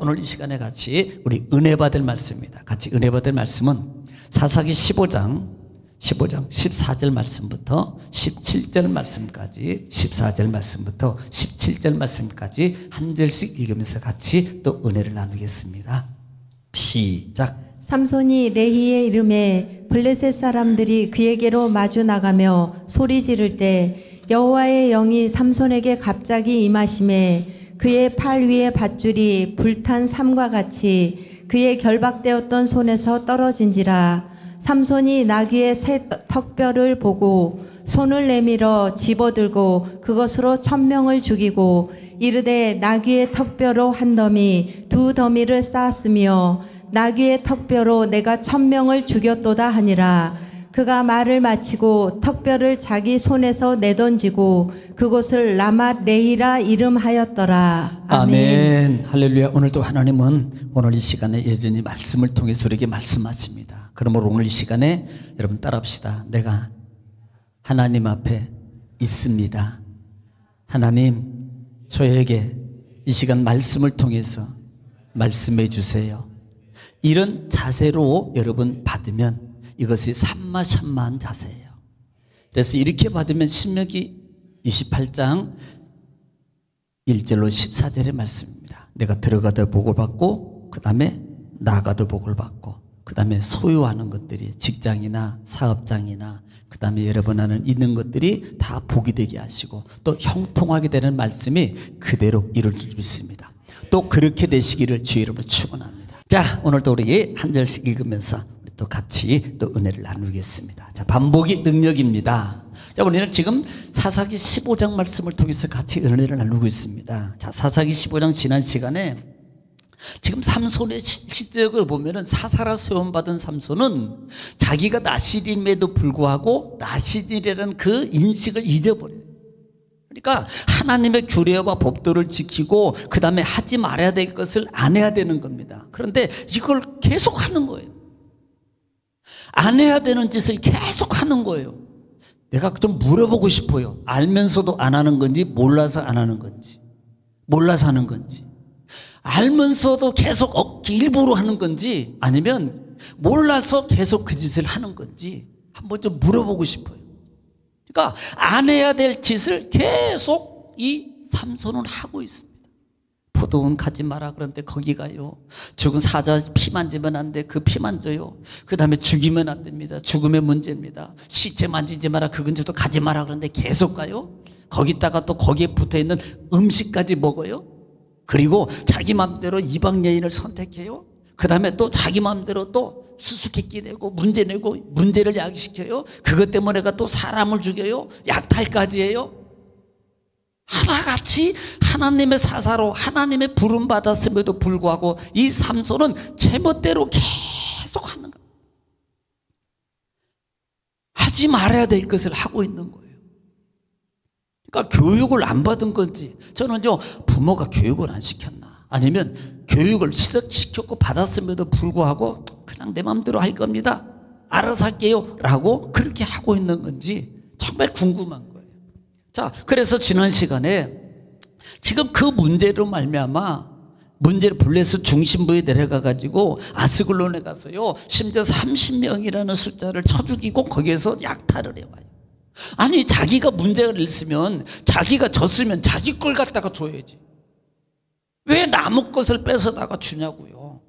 오늘 이 시간에 같이 우리 은혜 받을 말씀입니다. 같이 은혜 받을 말씀은 사사기 15장 14절 말씀부터 17절 말씀까지 14절 말씀부터 17절 말씀까지 한 절씩 읽으면서 같이 또 은혜를 나누겠습니다. 시작. 삼손이 레히의 이름에 블레셋 사람들이 그에게로 마주 나가며 소리 지를 때 여호와의 영이 삼손에게 갑자기 임하심에 그의 팔 위에 밧줄이 불탄 삼과 같이 그의 결박되었던 손에서 떨어진지라. 삼손이 나귀의 새 턱뼈를 보고 손을 내밀어 집어들고 그것으로 1000명을 죽이고 이르되 나귀의 턱뼈로 한 더미 두 더미를 쌓았으며 나귀의 턱뼈로 내가 1000명을 죽였도다 하니라. 그가 말을 마치고 턱뼈를 자기 손에서 내던지고 그곳을 라맛 레히라 이름하였더라. 아멘. 할렐루야. 오늘도 하나님은 오늘 이 시간에 여전히 말씀을 통해서 우리에게 말씀하십니다. 그러므로 오늘 이 시간에 여러분 따라합시다. 내가 하나님 앞에 있습니다. 하나님, 저에게 이 시간 말씀을 통해서 말씀해 주세요. 이런 자세로 여러분 받으면 이것이 삼마샴마한 자세예요. 그래서 이렇게 받으면 신명기 28장 1절로 14절의 말씀입니다. 내가 들어가도 복을 받고 그 다음에 나가도 복을 받고 그 다음에 소유하는 것들이 직장이나 사업장이나 그 다음에 여러분 안에 있는 것들이 다 복이 되게 하시고 또 형통하게 되는 말씀이 그대로 이루어질 수 있습니다. 또 그렇게 되시기를 주의 이름으로 축원합니다. 자, 오늘도 우리 한 절씩 읽으면서 우리 또 같이 또 은혜를 나누겠습니다. 자, 반복이 능력입니다. 자, 우리는 지금 사사기 15장 말씀을 통해서 같이 은혜를 나누고 있습니다. 자, 사사기 15장 지난 시간에 지금 삼손의 시적을 보면은 사사라 소원받은 삼손은 자기가 나실임에도 불구하고 나실이라는 그 인식을 잊어버려요. 그러니까 하나님의 규례와 법도를 지키고 그 다음에 하지 말아야 될 것을 안 해야 되는 겁니다. 그런데 이걸 계속 하는 거예요. 안 해야 되는 짓을 계속 하는 거예요. 내가 좀 물어보고 싶어요. 알면서도 안 하는 건지 몰라서 안 하는 건지 몰라서 하는 건지 알면서도 계속 일부러 하는 건지 아니면 몰라서 계속 그 짓을 하는 건지 한번 좀 물어보고 싶어요. 그러니까 안 해야 될 짓을 계속 이 삼손은 하고 있습니다. 포도원 가지 마라 그런데 거기 가요. 죽은 사자 피 만지면 안 돼. 그 피 만져요. 그 다음에 죽이면 안 됩니다. 죽음의 문제입니다. 시체 만지지 마라. 그 근처도 가지 마라 그런데 계속 가요. 거기다가 또 거기에 붙어있는 음식까지 먹어요. 그리고 자기 마음대로 이방 여인을 선택해요. 그 다음에 또 자기 마음대로 또 수수께끼 내고 문제 내고 문제를 야기시켜요. 그것 때문에 또 사람을 죽여요. 약탈까지 해요. 하나같이 하나님의 사사로 하나님의 부름 받았음에도 불구하고 이 삼손은 제멋대로 계속 하는 거예요. 하지 말아야 될 것을 하고 있는 거예요. 그러니까 교육을 안 받은 건지 저는요 부모가 교육을 안 시켰나 아니면 교육을 시켰고 받았음에도 불구하고 그냥 내 마음대로 할 겁니다. 알아서 할게요 라고 그렇게 하고 있는 건지 정말 궁금한 거예요. 자, 그래서 지난 시간에 지금 그 문제로 말미암아 문제를 블레셋 중심부에 내려가 가지고 아스글론에 가서요 심지어 30명이라는 숫자를 쳐 죽이고 거기에서 약탈을 해와요. 아니 자기가 문제가 있으면 자기가 졌으면 자기 걸 갖다가 줘야지. 왜 남의 것을 뺏어다가 주냐고요.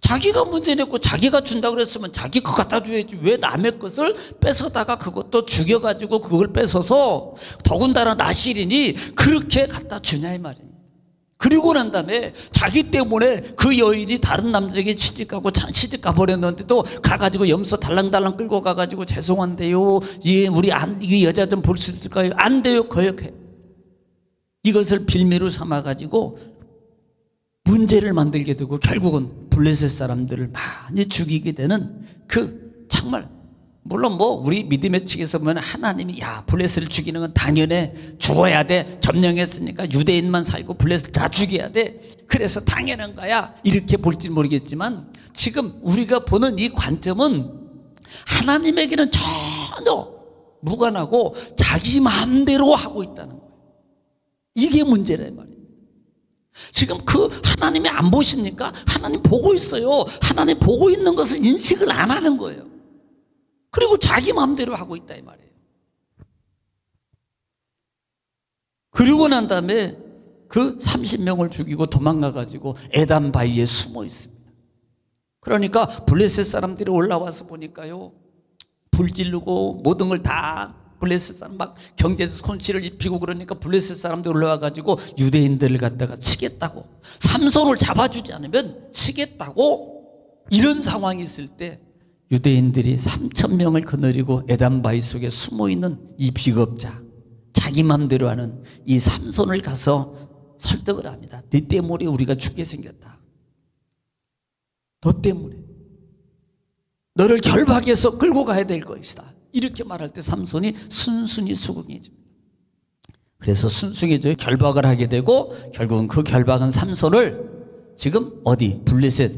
자기가 문제 냈고 자기가 준다고 그랬으면 자기 거 갖다 줘야지. 왜 남의 것을 뺏어다가 그것도 죽여가지고 그걸 뺏어서 더군다나 나실이니 그렇게 갖다 주냐 이 말입니다. 그리고 난 다음에 자기 때문에 그 여인이 다른 남자에게 시집가고 시집가 버렸는데도 가가지고 염소 달랑달랑 끌고 가가지고 죄송한데요. 예, 우리 이 여자 좀 볼 수 있을까요? 안 돼요. 거역해. 이것을 빌미로 삼아가지고 문제를 만들게 되고 결국은 블레셋 사람들을 많이 죽이게 되는 그 정말 물론 뭐 우리 믿음의 측에서 보면 하나님이 야 블레셋을 죽이는 건 당연해. 죽어야 돼. 점령했으니까 유대인만 살고 블레셋 다 죽여야 돼. 그래서 당연한 거야. 이렇게 볼지 모르겠지만 지금 우리가 보는 이 관점은 하나님에게는 전혀 무관하고 자기 마음대로 하고 있다는 거예요. 이게 문제란 말이에요. 지금 그 하나님이 안 보십니까? 하나님 보고 있어요. 하나님 보고 있는 것을 인식을 안 하는 거예요. 그리고 자기 마음대로 하고 있다 이 말이에요. 그리고 난 다음에 그 30명을 죽이고 도망가가지고 에단 바위에 숨어 있습니다. 그러니까 블레셋 사람들이 올라와서 보니까요, 불 지르고 모든 걸 다 블레셋 사람 막 경제 손실을 입히고 그러니까 블레셋 사람들이 올라와가지고 유대인들을 갖다가 치겠다고, 삼손을 잡아주지 않으면 치겠다고, 이런 상황이 있을 때 유대인들이 3,000명을 거느리고 에단 바위 속에 숨어있는 이 비겁자, 자기 맘대로 하는 이 삼손을 가서 설득을 합니다. 네 때문에 우리가 죽게 생겼다. 너 때문에 너를 결박해서 끌고 가야 될 것이다. 이렇게 말할 때 삼손이 순순히 수긍해집니다. 그래서 순순해져요. 결박을 하게 되고 결국은 그 결박한 삼손을 지금 어디 블레셋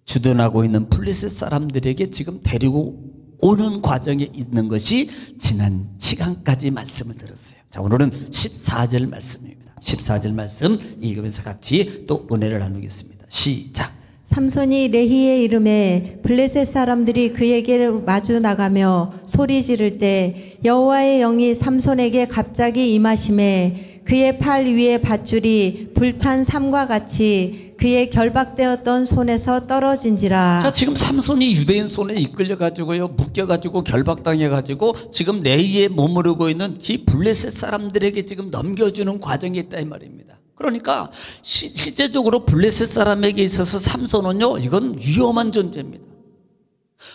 주둔하고 있는 블레셋 사람들에게 지금 데리고 오는 과정에 있는 것이 지난 시간까지 말씀을 들었어요. 자, 오늘은 14절 말씀입니다. 14절 말씀 읽으면서 같이 또 은혜를 나누겠습니다. 시작. 삼손이 레히의 이름에 블레셋 사람들이 그에게 마주 나가며 소리 지를 때 여호와의 영이 삼손에게 갑자기 임하심에 그의 팔 위에 밧줄이 불탄 삼과 같이 그의 결박되었던 손에서 떨어진지라. 자, 지금 삼손이 유대인 손에 이끌려가지고요, 묶여가지고 결박당해가지고 지금 레히에 머무르고 있는 이 블레셋 사람들에게 지금 넘겨주는 과정이 있다 이 말입니다. 그러니까 실제적으로 블레셋 사람에게 있어서 삼손은요, 이건 위험한 존재입니다.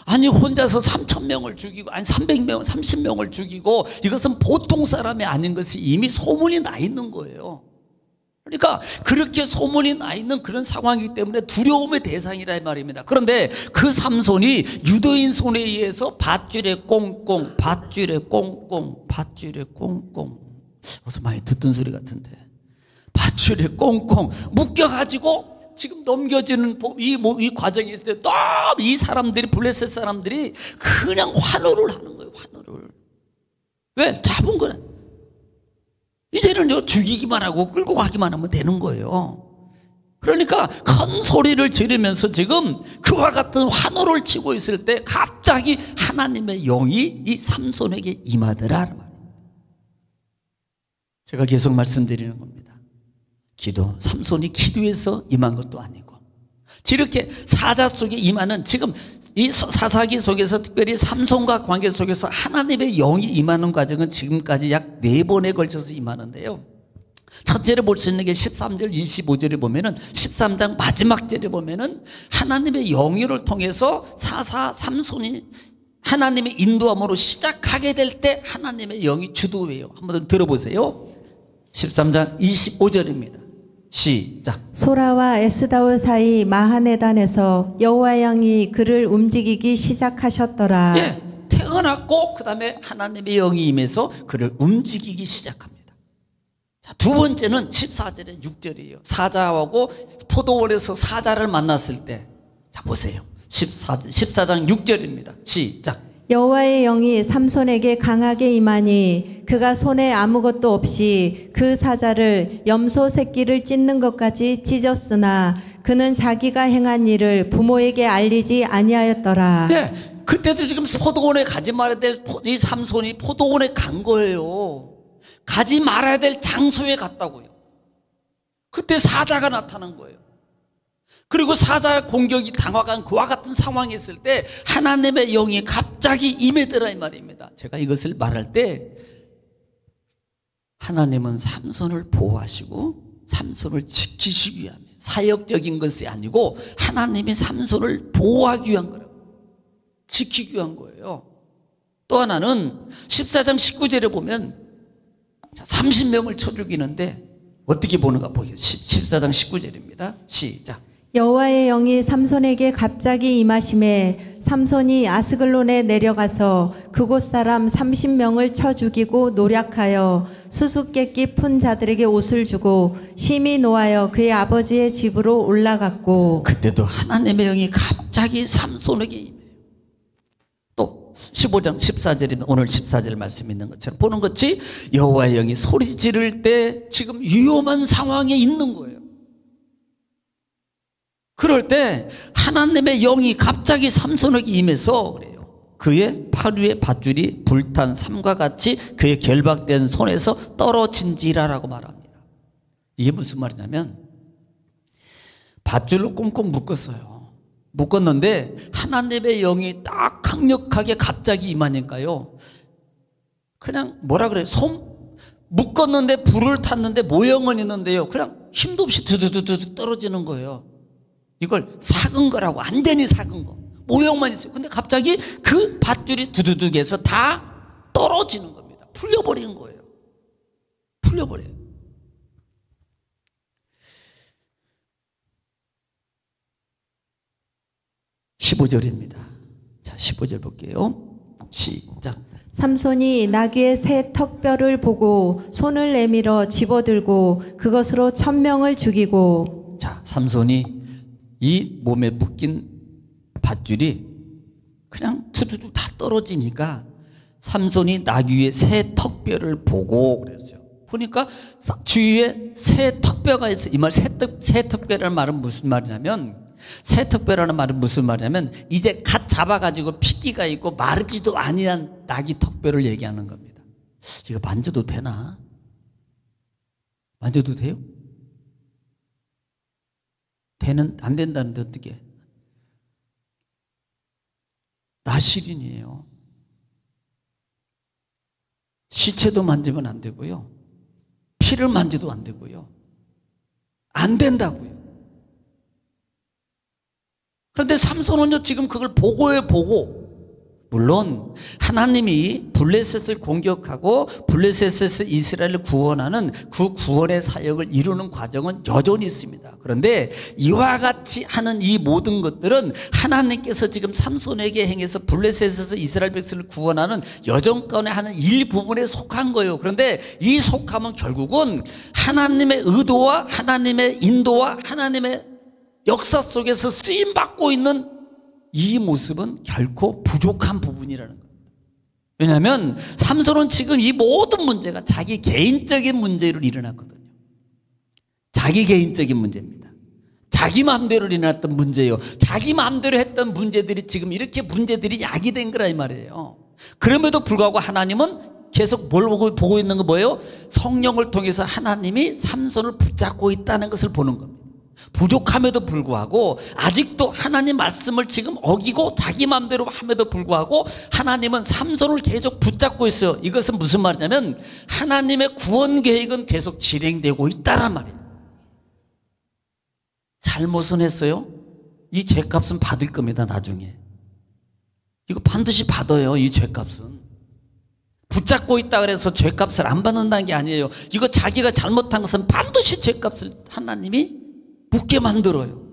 아니 혼자서 3,000명을 죽이고, 아니 300명, 30명을 죽이고, 이것은 보통 사람이 아닌 것이 이미 소문이 나 있는 거예요. 그러니까 그렇게 소문이 나 있는 그런 상황이기 때문에 두려움의 대상이라 말입니다. 그런데 그 삼손이 유대인 손에 의해서 밧줄에 꽁꽁, 밧줄에 꽁꽁, 밧줄에 꽁꽁, 어서 많이 듣던 소리 같은데, 밧줄에 꽁꽁 묶여가지고 지금 넘겨지는 이 과정이 있을 때 또 이 사람들이, 블레셋 사람들이 그냥 환호를 하는 거예요. 환호를. 왜? 잡은 거네. 이제는 죽이기만 하고 끌고 가기만 하면 되는 거예요. 그러니까 큰 소리를 지르면서 지금 그와 같은 환호를 치고 있을 때 갑자기 하나님의 영이 이 삼손에게 임하더라. 제가 계속 말씀드리는 겁니다. 기도, 삼손이 기도해서 임한 것도 아니고, 이렇게 사자 속에 임하는, 지금 이 사사기 속에서 특별히 삼손과 관계 속에서 하나님의 영이 임하는 과정은 지금까지 약 4번에 걸쳐서 임하는데요. 첫째로 볼 수 있는 게 13절 25절에 보면은, 13장 마지막 절에 보면은 하나님의 영유를 통해서 사사 삼손이 하나님의 인도함으로 시작하게 될 때 하나님의 영이 주도해요. 한번 들어보세요. 13장 25절입니다. 시작. 소라와 에스다올 사이 마하네단에서 여호와 영이 그를 움직이기 시작하셨더라. 예, 태어났고 그 다음에 하나님의 영이 임해서 그를 움직이기 시작합니다. 자, 두 번째는 14절에 6절이에요. 사자하고 포도원에서 사자를 만났을 때, 자 보세요. 14장 6절입니다. 시작. 여호와의 영이 삼손에게 강하게 임하니 그가 손에 아무것도 없이 그 사자를 염소 새끼를 찢는 것까지 찢었으나 그는 자기가 행한 일을 부모에게 알리지 아니하였더라. 네, 그때도 지금 포도원에 가지 말아야 될 이 삼손이 포도원에 간 거예요. 가지 말아야 될 장소에 갔다고요. 그때 사자가 나타난 거예요. 그리고 사자 공격이 당황한 그와 같은 상황이 있을 때 하나님의 영이 갑자기 임하더라 이 말입니다. 제가 이것을 말할 때 하나님은 삼손을 보호하시고 삼손을 지키시기 위함, 사역적인 것이 아니고 하나님이 삼손을 보호하기 위한 거라고, 지키기 위한 거예요. 또 하나는 14장 19절에 보면 30명을 쳐 죽이는데 어떻게 보는가 보세요. 14장 19절입니다. 시작. 여호와의 영이 삼손에게 갑자기 임하심에 삼손이 아스글론에 내려가서 그곳 사람 30명을 쳐 죽이고 노략하여 수수께끼 푼 자들에게 옷을 주고 심히 노하여 그의 아버지의 집으로 올라갔고. 그때도 하나님의 영이 갑자기 삼손에게 임해요. 또 15장 14절이면 오늘 14절 말씀 있는 것처럼 보는 것이 여호와의 영이 소리 지를 때 지금 위험한 상황에 있는 거예요. 그럴 때 하나님의 영이 갑자기 삼손에게 임해서 그래요. 그의 팔 위에 밧줄이 불탄 삼과 같이 그의 결박된 손에서 떨어진지라라고 말합니다. 이게 무슨 말이냐면 밧줄로 꽁꽁 묶었어요. 묶었는데 하나님의 영이 딱 강력하게 갑자기 임하니까요. 그냥 뭐라 그래요? 묶었는데 불을 탔는데 모형은 있는데요. 그냥 힘도 없이 두두두두 떨어지는 거예요. 이걸 삭은 거라고, 완전히 삭은 거. 모형만 있어요. 근데 갑자기 그 밧줄이 두두둑해서 다 떨어지는 겁니다. 풀려버리는 거예요. 풀려버려요. (15절입니다) 자, 15절 볼게요. 시작. 삼손이 나귀의 새 턱뼈를 보고 손을 내밀어 집어들고 그것으로 1000명을 죽이고. 자, 삼손이 이 몸에 묶인 밧줄이 그냥 투두둑 다 떨어지니까 삼손이 나귀의 새 턱뼈를 보고 그랬어요. 보니까 주위에 새 턱뼈가 있어요. 이 말 새 턱뼈라는 말은 무슨 말이냐면, 새 턱뼈라는 말은 무슨 말이냐면 이제 갓 잡아가지고 핏기가 있고 마르지도 아니한 나귀 턱뼈를 얘기하는 겁니다. 이거 만져도 되나? 만져도 돼요? 안 된다는데 어떻게? 나실인이에요. 시체도 만지면 안 되고요. 피를 만져도 안 되고요. 안 된다고요. 그런데 삼손은요, 지금 그걸 보고요, 보고. 물론 하나님이 블레셋을 공격하고 블레셋에서 이스라엘을 구원하는 그 구원의 사역을 이루는 과정은 여전히 있습니다. 그런데 이와 같이 하는 이 모든 것들은 하나님께서 지금 삼손에게 행해서 블레셋에서 이스라엘 백성을 구원하는 여정 가운데 하는 일부분에 속한 거예요. 그런데 이 속함은 결국은 하나님의 의도와 하나님의 인도와 하나님의 역사 속에서 쓰임받고 있는 이 모습은 결코 부족한 부분이라는 겁니다. 왜냐하면 삼손은 지금 이 모든 문제가 자기 개인적인 문제로 일어났거든요. 자기 개인적인 문제입니다. 자기 마음대로 일어났던 문제예요. 자기 마음대로 했던 문제들이 지금 이렇게 문제들이 야기된 거라 이 말이에요. 그럼에도 불구하고 하나님은 계속 뭘 보고 있는 거 뭐예요? 성령을 통해서 하나님이 삼손을 붙잡고 있다는 것을 보는 겁니다. 부족함에도 불구하고 아직도 하나님 말씀을 지금 어기고 자기 마음대로 함에도 불구하고 하나님은 삼손을 계속 붙잡고 있어요. 이것은 무슨 말이냐면 하나님의 구원 계획은 계속 진행되고 있다는 말이에요. 잘못은 했어요. 이 죄값은 받을 겁니다. 나중에 이거 반드시 받아요. 이 죄값은. 붙잡고 있다 그래서 죄값을 안 받는다는 게 아니에요. 이거 자기가 잘못한 것은 반드시 죄값을 하나님이 묻게 만들어요.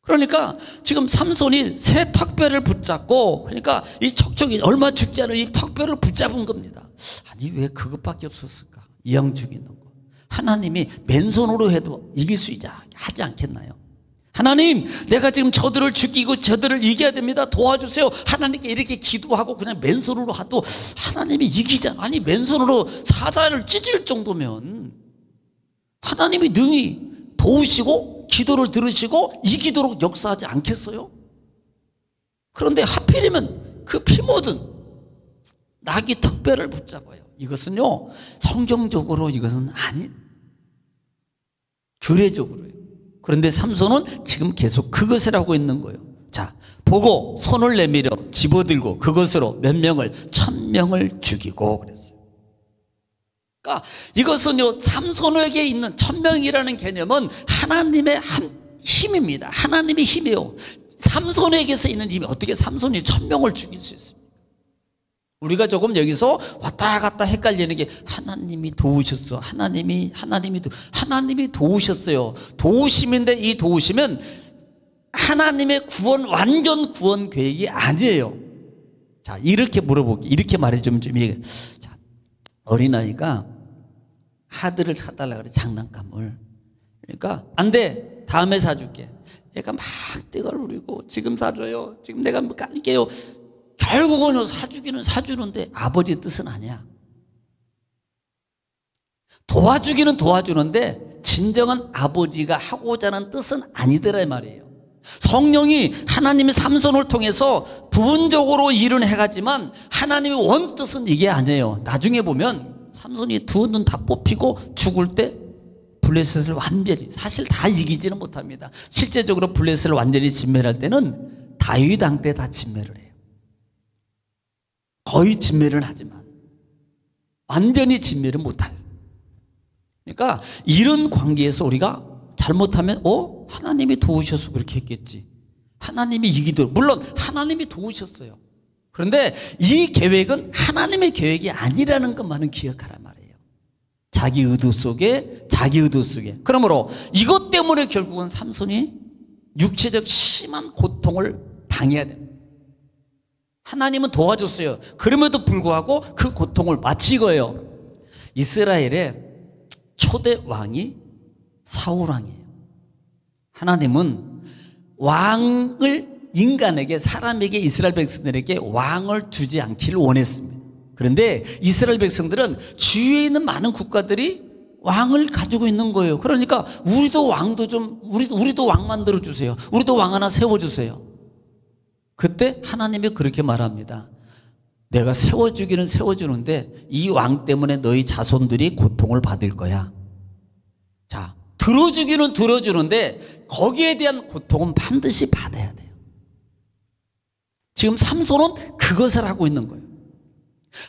그러니까 지금 삼손이 새 턱뼈를 붙잡고, 그러니까 이 척척이 얼마 죽지 않은 이 턱뼈를 붙잡은 겁니다. 아니 왜 그것밖에 없었을까? 이왕 죽이는 거 하나님이 맨손으로 해도 이길 수 하지 않겠나요? 하나님, 내가 지금 저들을 죽이고 저들을 이겨야 됩니다. 도와주세요. 하나님께 이렇게 기도하고 그냥 맨손으로 하도 하나님이 이기잖아. 아니 맨손으로 사자를 찢을 정도면 하나님이 능히 도우시고 기도를 들으시고 이기도록 역사하지 않겠어요? 그런데 하필이면 그 피 묻은 나귀 턱뼈를 붙잡아요. 이것은요, 성경적으로 이것은 교례적으로요. 그런데 삼손은 지금 계속 그것을 하고 있는 거예요. 자, 보고 손을 내밀어 집어들고 그것으로 몇 명을 1000명을 죽이고 그랬어요. 그러니까 이것은요, 삼손에게 있는 1000명이라는 개념은 하나님의 힘입니다. 하나님의 힘이에요. 삼손에게서 있는 힘이 어떻게 삼손이 1000명을 죽일 수 있습니까? 우리가 조금 여기서 왔다 갔다 헷갈리는 게 하나님이 도우셨어. 하나님이 도우셨어요. 도우심인데 이 도우심은 하나님의 완전 구원 계획이 아니에요. 자, 이렇게 물어볼게요. 이렇게 말해주면 좀 이해가. 자, 어린아이가 하드를 사달라 그래, 장난감을. 그러니까 안 돼, 다음에 사줄게. 얘가 막 떼걸 부리고 지금 사줘요, 지금 내가 뭐 깔게요. 결국은 사주기는 사주는데 아버지의 뜻은 아니야. 도와주기는 도와주는데 진정한 아버지가 하고자 하는 뜻은 아니더라 이 말이에요. 성령이 하나님의 삼손을 통해서 부분적으로 일은 해가지만 하나님의 원뜻은 이게 아니에요. 나중에 보면 삼손이 두 눈 다 뽑히고 죽을 때 블레셋을 완전히, 사실 다 이기지는 못합니다. 실제적으로 블레셋을 완전히 진멸할 때는 다윗 왕 때 다 진멸을 해요. 거의 진멸은 하지만 완전히 진멸은 못해요. 그러니까 이런 관계에서 우리가 잘못하면 하나님이 도우셔서 그렇게 했겠지, 하나님이 이기도록, 물론 하나님이 도우셨어요. 그런데 이 계획은 하나님의 계획이 아니라는 것만은 기억하란 말이에요. 자기 의도 속에. 그러므로 이것 때문에 결국은 삼손이 육체적 심한 고통을 당해야 됩니다. 하나님은 도와줬어요. 그럼에도 불구하고 그 고통을 마치 이거예요. 이스라엘의 초대 왕이 사울 왕이에요. 하나님은 왕을 인간에게, 사람에게, 이스라엘 백성들에게 왕을 주지 않기를 원했습니다. 그런데 이스라엘 백성들은 주위에 있는 많은 국가들이 왕을 가지고 있는 거예요. 그러니까 우리도 왕도 좀, 우리도 왕 만들어 주세요. 우리도 왕 하나 세워주세요. 그때 하나님이 그렇게 말합니다. 내가 세워주기는 세워주는데 이 왕 때문에 너희 자손들이 고통을 받을 거야. 자, 들어주기는 들어주는데 거기에 대한 고통은 반드시 받아야 돼요. 지금 삼손은 그것을 하고 있는 거예요.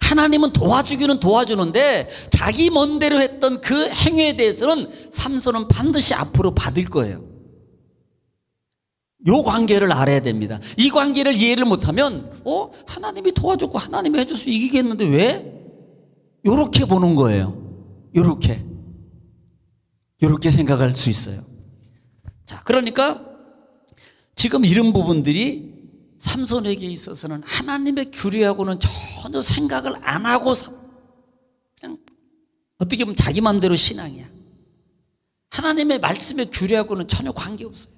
하나님은 도와주기는 도와주는데 자기 멋대로 했던 그 행위에 대해서는 삼손은 반드시 앞으로 받을 거예요. 이 관계를 알아야 됩니다. 이 관계를 이해를 못하면 하나님이 도와줬고 하나님이 해줘서 이기겠는데 왜? 요렇게 보는 거예요. 요렇게 생각할 수 있어요. 자, 그러니까 지금 이런 부분들이 삼손에게 있어서는 하나님의 규례하고는 전혀 생각을 안 하고 그냥 어떻게 보면 자기 마음대로 신앙이야. 하나님의 말씀의 규례하고는 전혀 관계없어요.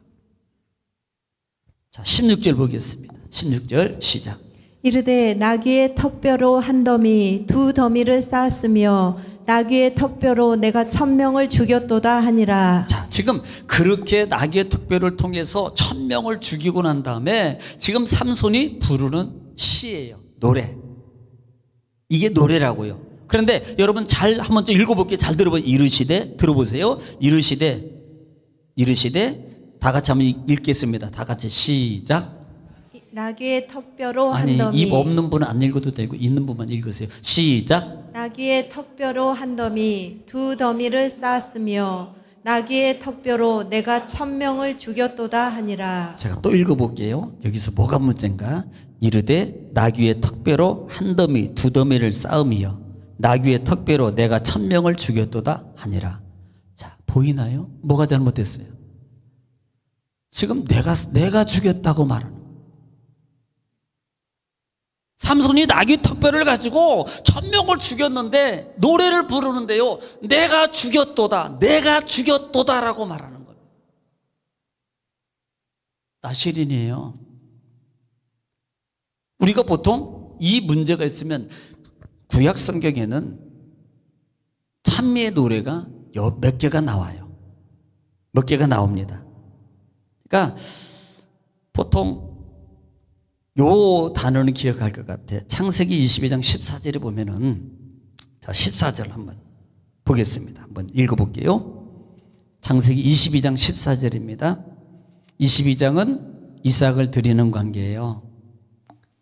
자, 16절 보겠습니다. 16절 시작. 이르되 나귀의 턱뼈로 한 더미, 두 더미를 쌓았으며 나귀의 턱뼈로 내가 1000명을 죽였도다 하니라. 자, 지금 그렇게 나귀의 턱뼈를 통해서 1000명을 죽이고 난 다음에 지금 삼손이 부르는 시예요. 노래. 이게 노래라고요. 그런데 여러분 잘 한번 좀 읽어볼게요. 잘 들어보세요. 이르시되, 들어보세요. 이르시되 다 같이 한번 읽겠습니다. 다 같이 시작. 나귀의 턱뼈로 아니, 한 더미. 입 없는 분은 안 읽어도 되고 있는 분만 읽으세요. 시작. 나귀의 턱뼈로 한 더미, 두 더미를 쌓았으며 나귀의 턱뼈로 내가 1000명을 죽였도다 하니라. 제가 또 읽어볼게요. 여기서 뭐가 문제인가? 이르되 나귀의 턱뼈로 한 더미, 두 더미를 쌓으며 나귀의 턱뼈로 내가 1000명을 죽였도다 하니라. 자, 보이나요? 뭐가 잘못됐어요? 지금 내가 죽였다고 말하는 거예요. 삼손이 나귀 턱뼈를 가지고 1000명을 죽였는데 노래를 부르는데요, 내가 죽였도다라고 말하는 거예요. 나실인이에요. 우리가 보통 이 문제가 있으면 구약 성경에는 찬미의 노래가 몇 개가 나와요. 몇 개가 나옵니다. 그러니까 보통 요 단어는 기억할 것 같아. 창세기 22장 14절에 보면은, 자, 14절 한번 보겠습니다. 한번 읽어볼게요. 창세기 22장 14절입니다. 22장은 이삭을 드리는 관계예요.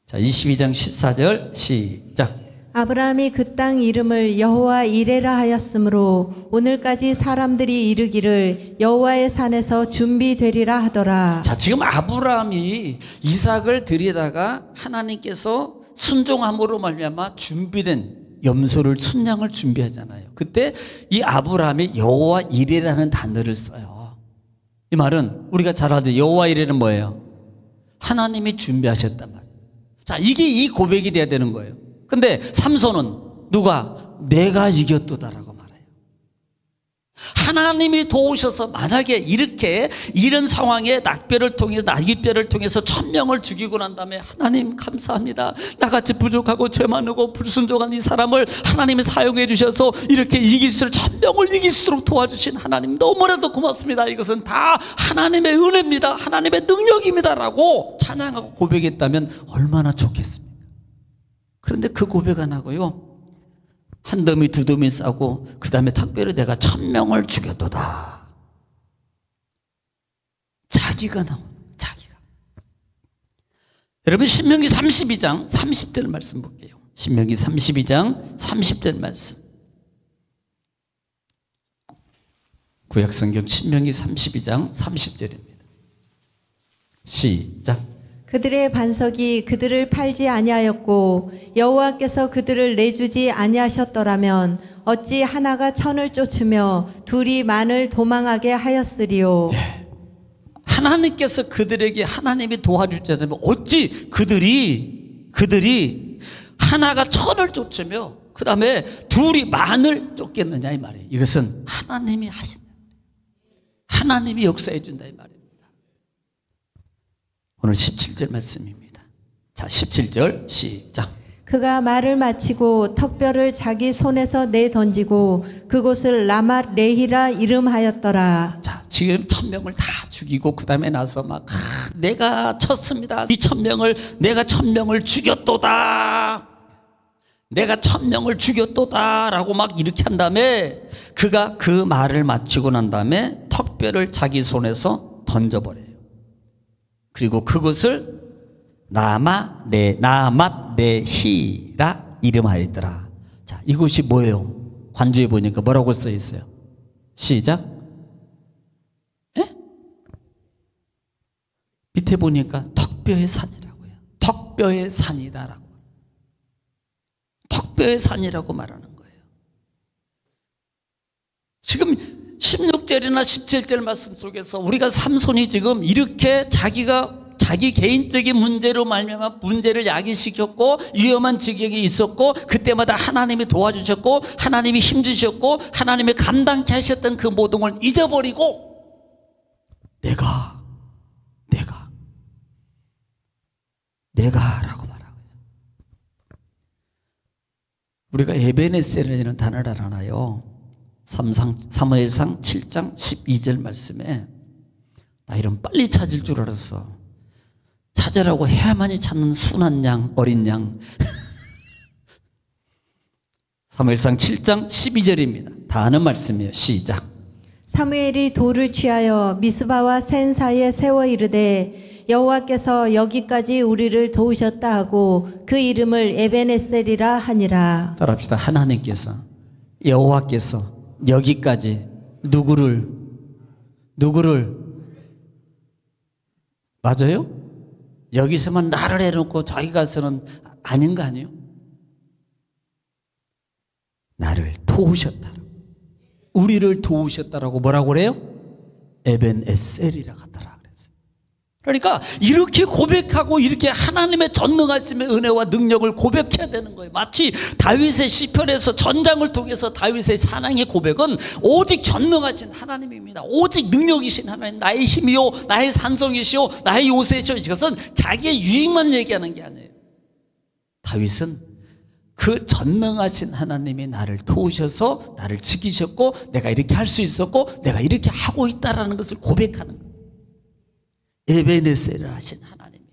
자, 22장 14절 시작. 아브라함이 그 땅 이름을 여호와 이레라 하였으므로 오늘까지 사람들이 이르기를 여호와의 산에서 준비되리라 하더라. 자, 지금 아브라함이 이삭을 드리다가 하나님께서 순종함으로 말미암아 준비된 염소를, 순양을 준비하잖아요. 그때 이 아브라함이 여호와 이레라는 단어를 써요. 이 말은 우리가 잘 알죠. 여호와 이레는 뭐예요? 하나님이 준비하셨단 말이에요. 자, 이게 이 고백이 돼야 되는 거예요. 근데 삼손은 누가? 내가 이겼도다라고 말해요. 하나님이 도우셔서 만약에 이렇게 이런 상황에 낙별을 통해서 나귀뼈를 통해서 1000명을 죽이고 난 다음에 하나님 감사합니다. 나같이 부족하고 죄 많고 불순종한 이 사람을 하나님이 사용해 주셔서 이렇게 이길 수 1000명을 이길 수 있도록 도와주신 하나님 너무나도 고맙습니다. 이것은 다 하나님의 은혜입니다. 하나님의 능력입니다. 라고 찬양하고 고백했다면 얼마나 좋겠습니까? 그런데 그 고백 안 하고요, 한 더미 두 더미 싸고 그 다음에 특별히 내가 1000명을 죽였도다. 자기가 나오는, 자기가. 여러분 신명기 32장 30절 말씀 볼게요. 신명기 32장 30절 말씀. 구약성경 신명기 32장 30절입니다. 시작. 그들의 반석이 그들을 팔지 아니하였고 여호와께서 그들을 내주지 아니하셨더라면 어찌 하나가 천을 쫓으며 둘이 만을 도망하게 하였으리요. 예. 하나님께서 그들에게 하나님이 도와주지 않으면 어찌 그들이 하나가 천을 쫓으며 그 다음에 둘이 만을 쫓겠느냐 이 말이에요. 이것은 하나님이 하신다. 하나님이 역사해 준다 이 말이에요. 오늘 17절 말씀입니다. 자, 17절 시작. 그가 말을 마치고 턱뼈를 자기 손에서 내던지고 그곳을 라맛 레히라 이름하였더라. 자, 지금 1000명을 다 죽이고 그 다음에 나서 막 내가 쳤습니다. 이 1000명을 내가 1000명을 죽였도다. 내가 1000명을 죽였도다 라고 막 이렇게 한 다음에 그가 그 말을 마치고 난 다음에 턱뼈를 자기 손에서 던져버려요. 그리고 그것을 나맛레히라 이름하였더라. 자, 이곳이 뭐예요? 관주에 보니까 뭐라고 써 있어요? 시작. 예? 밑에 보니까 턱뼈의 산이라고요. 턱뼈의 산이다라고. 턱뼈의 산이라고 말하는 거예요. 지금 16절이나 17절 말씀 속에서 우리가 삼손이 지금 이렇게 자기 개인적인 문제로 말미암아 문제를 야기시켰고 위험한 지경에 있었고 그때마다 하나님이 도와주셨고 하나님이 힘주셨고 하나님이 감당케 하셨던 그 모든 걸 잊어버리고 내가라고 말하고 우리가 에베네셀이라는 단어를 알아요. 사무엘상 7장 12절 말씀에 나 이런 빨리 찾을 줄 알았어. 찾으라고 해야만이 찾는 순한 양, 어린 양. 사무엘상 7장 12절입니다. 다 아는 말씀이에요. 시작. 사무엘이 돌을 취하여 미스바와 센 사이에 세워 이르되 여호와께서 여기까지 우리를 도우셨다 하고 그 이름을 에베네셀이라 하니라. 따라합시다. 하나님께서 여호와께서 여기까지 누구를 맞아요? 여기서만 나를 해놓고 저기 가서는 아닌 거 아니에요? 나를 도우셨다. 우리를 도우셨다라고 뭐라고 그래요? 에벤에셀이라 하더라. 그러니까 이렇게 고백하고 이렇게 하나님의 전능하심의 은혜와 능력을 고백해야 되는 거예요. 마치 다윗의 시편에서 전장을 통해서 다윗의 사랑의 고백은 오직 전능하신 하나님입니다. 오직 능력이신 하나님, 나의 힘이요 나의 산성이시요 나의 요새시요. 이것은 자기의 유익만 얘기하는 게 아니에요. 다윗은 그 전능하신 하나님이 나를 도우셔서 나를 지키셨고 내가 이렇게 할 수 있었고 내가 이렇게 하고 있다라는 것을 고백하는 거예요. 에베네셀을 하신 하나님이에요.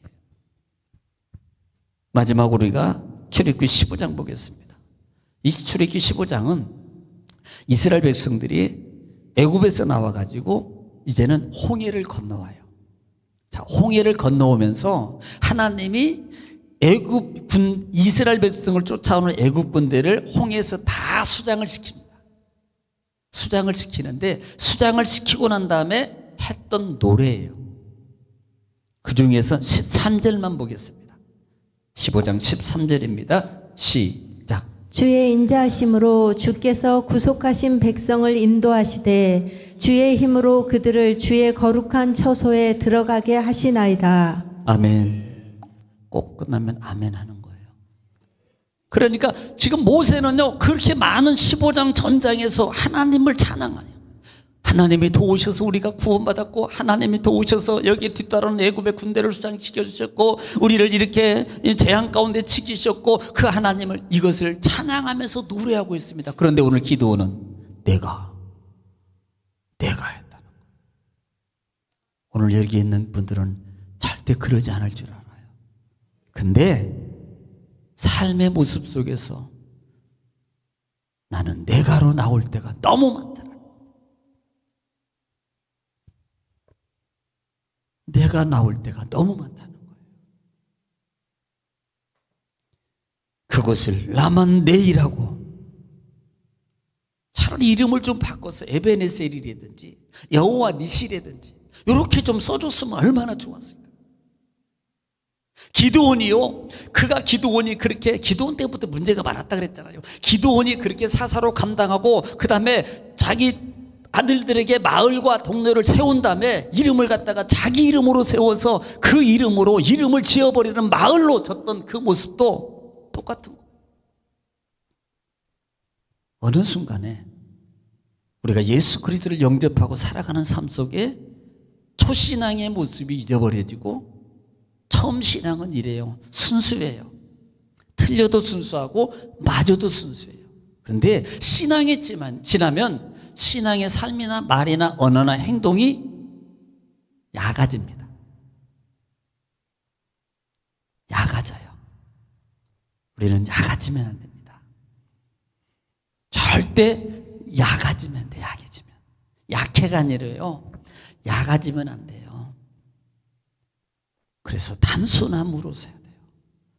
마지막으로 우리가 출애굽기 15장 보겠습니다. 이 출애굽기 15장은 이스라엘 백성들이 애굽에서 나와가지고 이제는 홍해를 건너와요. 자, 홍해를 건너오면서 하나님이 이스라엘 백성을 쫓아오는 애굽 군대를 홍해에서 다 수장을 시킵니다. 수장을 시키는데 수장을 시키고 난 다음에 했던 노래예요. 그 중에서 13절만 보겠습니다. 15장 13절입니다. 시작. 주의 인자하심으로 주께서 구속하신 백성을 인도하시되 주의 힘으로 그들을 주의 거룩한 처소에 들어가게 하시나이다. 아멘. 꼭 끝나면 아멘 하는 거예요. 그러니까 지금 모세는요 그렇게 많은 15장 전장에서 하나님을 찬양하네요. 하나님이 도우셔서 우리가 구원받았고, 하나님이 도우셔서 여기에 뒤따르는 애굽의 군대를 수장시켜 주셨고, 우리를 이렇게 재앙 가운데 지키셨고, 그 하나님을, 이것을 찬양하면서 노래하고 있습니다. 그런데 오늘 기도는 내가 했다는 거예요. 오늘 여기 있는 분들은 절대 그러지 않을 줄 알아요. 근데 삶의 모습 속에서 나는 내가로 나올 때가 너무 많다. 내가 나올 때가 너무 많다는 거예요. 그것을 나만 내일하고, 차라리 이름을 좀 바꿔서 에베네셀이라든지 여호와 니시라든지 이렇게 좀 써줬으면 얼마나 좋았을까. 기드온이요, 기드온이 그렇게, 기드온 때부터 문제가 많았다 그랬잖아요. 기드온이 그렇게 사사로 감당하고, 그 다음에 자기 아들들에게 마을과 동네를 세운 다음에 이름을 갖다가 자기 이름으로 세워서 그 이름으로 이름을 지어버리는 마을로 졌던 그 모습도 똑같은 거예요. 어느 순간에 우리가 예수 그리스도를 영접하고 살아가는 삶 속에 초신앙의 모습이 잊어버려지고, 처음 신앙은 이래요. 순수해요. 틀려도 순수하고 맞아도 순수해요. 그런데 신앙이 지나면 신앙의 삶이나 말이나 언어나 행동이 야가집니다. 야가져요. 우리는 야가지면 안 됩니다. 절대 야가지면 안 돼. 약해지면. 약해가 아니라요, 야가지면 안 돼요. 그래서 단순함으로 서야 돼요.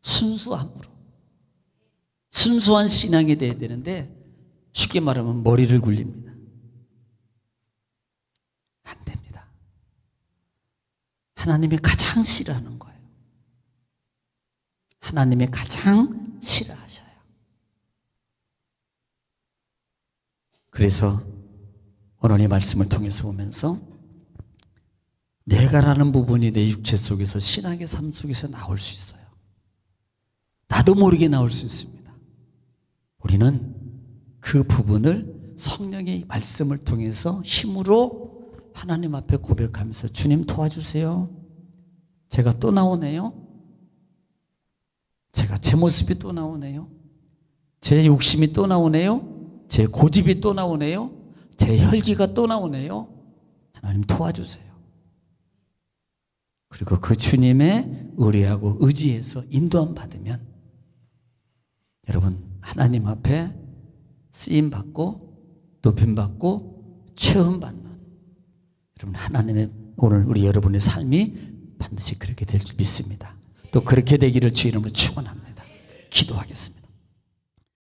순수함으로. 순수한 신앙이 돼야 되는데, 쉽게 말하면 머리를 굴립니다. 안 됩니다. 하나님이 가장 싫어하는 거예요. 하나님이 가장 싫어하셔요. 그래서 오늘 이 말씀을 통해서 보면서 내가라는 부분이 내 육체 속에서, 신앙의 삶 속에서 나올 수 있어요. 나도 모르게 나올 수 있습니다. 우리는 그 부분을 성령의 말씀을 통해서 힘으로 하나님 앞에 고백하면서, 주님 도와주세요. 제가 또 나오네요. 제 모습이 또 나오네요. 제 욕심이 또 나오네요. 제 고집이 또 나오네요. 제 혈기가 또 나오네요. 하나님 도와주세요. 그리고 그 주님의 의뢰하고 의지해서 인도함 받으면, 여러분 하나님 앞에 쓰임받고 높임받고 체험받는, 여러분 하나님의, 오늘 우리 여러분의 삶이 반드시 그렇게 될 줄 믿습니다. 또 그렇게 되기를 주 이름으로 축원합니다. 기도하겠습니다.